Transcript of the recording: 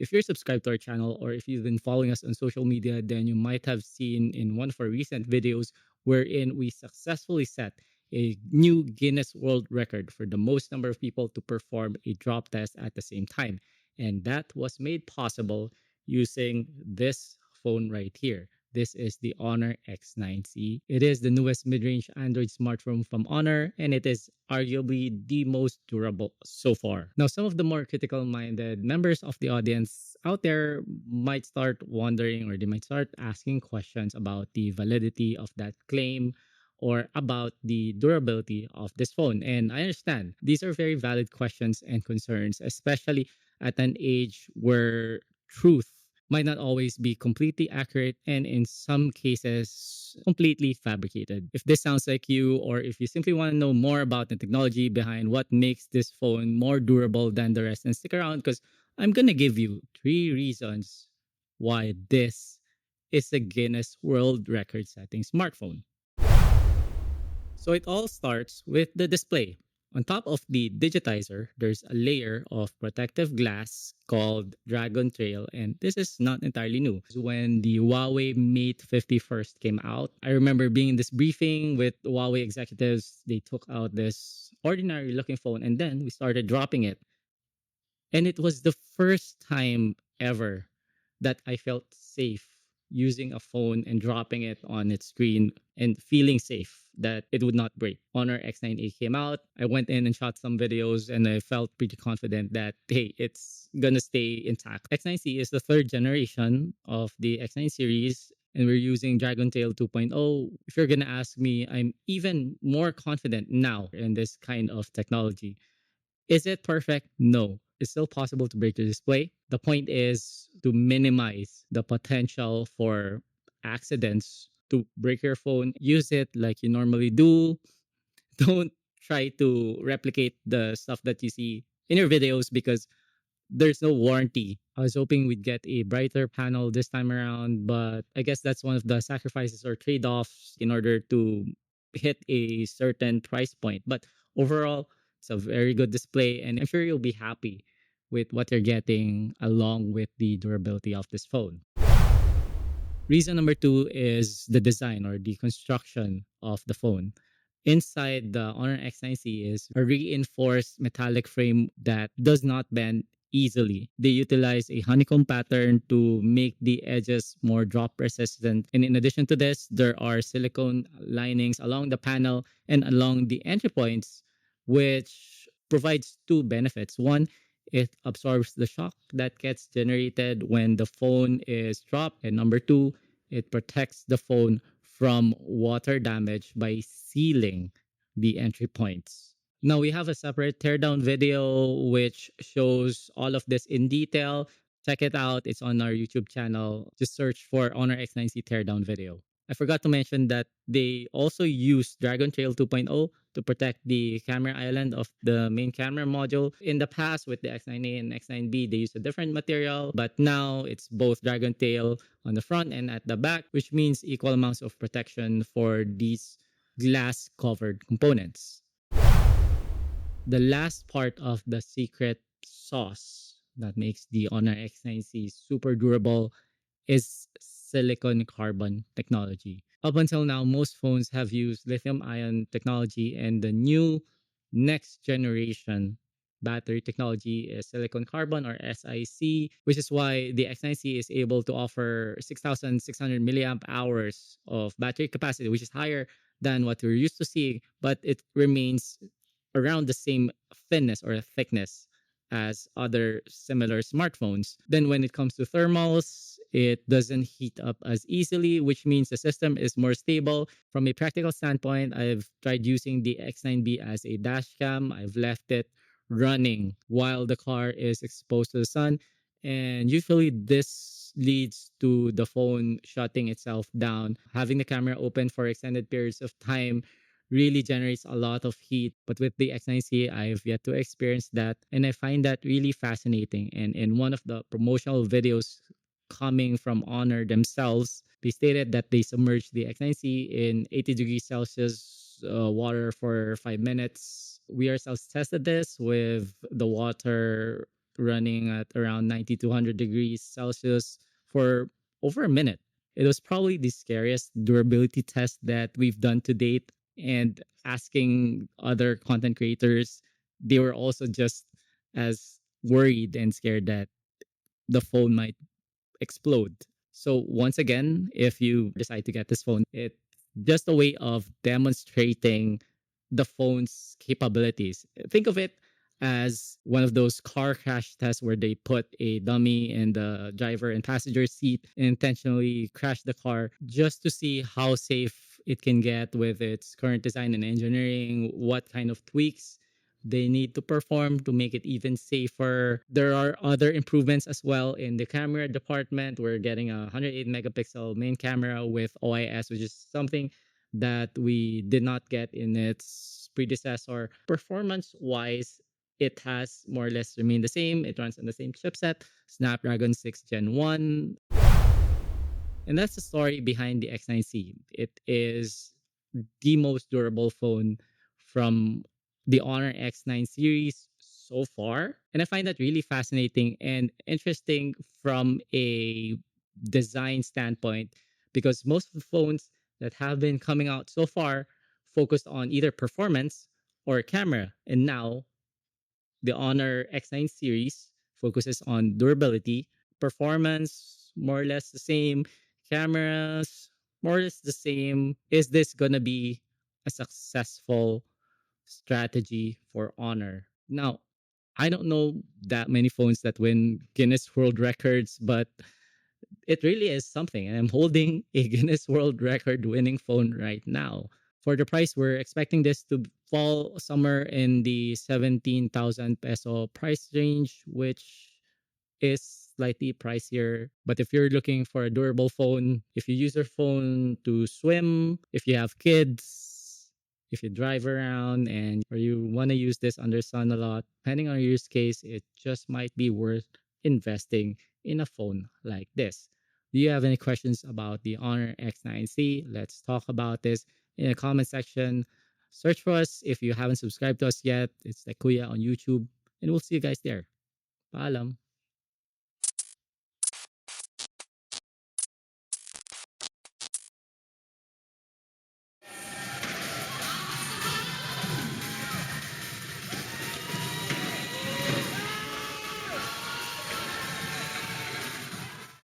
If you're subscribed to our channel or if you've been following us on social media, then you might have seen in one of our recent videos wherein we successfully set a new Guinness World Record for the most number of people to perform a drop test at the same time. And that was made possible using this phone right here. This is the Honor X9c. It is the newest mid-range Android smartphone from Honor, and it is arguably the most durable so far. Now, some of the more critical-minded members of the audience out there might start wondering, or they might start asking questions about the validity of that claim or about the durability of this phone. And I understand these are very valid questions and concerns, especially at an age where truth might not always be completely accurate and in some cases completely fabricated. If this sounds like you, or if you simply want to know more about the technology behind what makes this phone more durable than the rest, then stick around because I'm going to give you 3 reasons why this is a Guinness World Record setting smartphone. So it all starts with the display. On top of the digitizer, there's a layer of protective glass called Dragon Trail, and this is not entirely new. When the Huawei Mate 50 first came out, I remember being in this briefing with Huawei executives. They took out this ordinary looking phone and then we started dropping it. And it was the first time ever that I felt safe using a phone and dropping it on its screen and feeling safe that it would not break. Honor X9a came out. I went in and shot some videos and I felt pretty confident that, hey, it's gonna stay intact. X9c is the third generation of the X9 series and we're using Dragon Tail 2.0. If you're gonna ask me, I'm even more confident now in this kind of technology. Is it perfect? No. It's still possible to break the display. The point is to minimize the potential for accidents to break your phone. Use it like you normally do. Don't try to replicate the stuff that you see in your videos because there's no warranty. I was hoping we'd get a brighter panel this time around, but I guess that's one of the sacrifices or trade offs in order to hit a certain price point. But overall, it's a very good display, and I'm sure you'll be happy with what you're getting along with the durability of this phone. Reason number two is the design or the construction of the phone. Inside the Honor X9c is a reinforced metallic frame that does not bend easily. They utilize a honeycomb pattern to make the edges more drop resistant. And in addition to this, there are silicone linings along the panel and along the entry points, which provides two benefits. One, it absorbs the shock that gets generated when the phone is dropped. And number two, it protects the phone from water damage by sealing the entry points. Now we have a separate teardown video which shows all of this in detail. Check it out. It's on our YouTube channel. Just search for Honor X9c teardown video. I forgot to mention that they also use Dragon Trail 2.0 to protect the camera island of the main camera module. In the past, with the X9a and X9b, they used a different material, but now it's both Dragon Tail on the front and at the back, which means equal amounts of protection for these glass covered components. The last part of the secret sauce that makes the Honor X9c super durable is silicon carbon technology. Up until now, most phones have used lithium ion technology, and the new next generation battery technology is silicon carbon or SiC, which is why the X9c is able to offer 6,600 milliamp hours of battery capacity, which is higher than what we're used to seeing, but it remains around the same thinness or thickness as other similar smartphones. Then when it comes to thermals, it doesn't heat up as easily, which means the system is more stable. From a practical standpoint, I've tried using the X9b as a dash cam. I've left it running while the car is exposed to the sun. And usually this leads to the phone shutting itself down. Having the camera open for extended periods of time really generates a lot of heat. But with the X9c, I've yet to experience that. And I find that really fascinating. And in one of the promotional videos coming from Honor themselves, they stated that they submerged the X9c in 80 degrees Celsius water for 5 minutes. We ourselves tested this with the water running at around 90 to 100 degrees Celsius for over a minute. It was probably the scariest durability test that we've done to date. And asking other content creators, they were also just as worried and scared that the phone might explode. So once again, if you decide to get this phone, it's just a way of demonstrating the phone's capabilities. Think of it as one of those car crash tests where they put a dummy in the driver and passenger seat and intentionally crash the car just to see how safe it can get with its current design and engineering, what kind of tweaks they need to perform to make it even safer. There are other improvements as well in the camera department. We're getting a 108 megapixel main camera with OIS, which is something that we did not get in its predecessor. Performance wise, it has more or less remained the same. It runs on the same chipset, Snapdragon 6 Gen 1. And that's the story behind the X9c. It is the most durable phone from the Honor X9 series so far. And I find that really fascinating and interesting from a design standpoint because most of the phones that have been coming out so far focused on either performance or camera. And now the Honor X9 series focuses on durability, performance, more or less the same, cameras, more or less the same. Is this going to be a successful strategy for Honor? Now, I don't know that many phones that win Guinness World Records, but it really is something. And I'm holding a Guinness World Record winning phone right now. For the price, we're expecting this to fall somewhere in the 17,000 peso price range, which is slightly pricier. But if you're looking for a durable phone, if you use your phone to swim, if you have kids, if you drive around and or you want to use this under sun a lot, depending on your use case, it just might be worth investing in a phone like this. Do you have any questions about the Honor X9c? Let's talk about this in the comment section. Search for us if you haven't subscribed to us yet. It's like Kuya on YouTube, and we'll see you guys there. Paalam.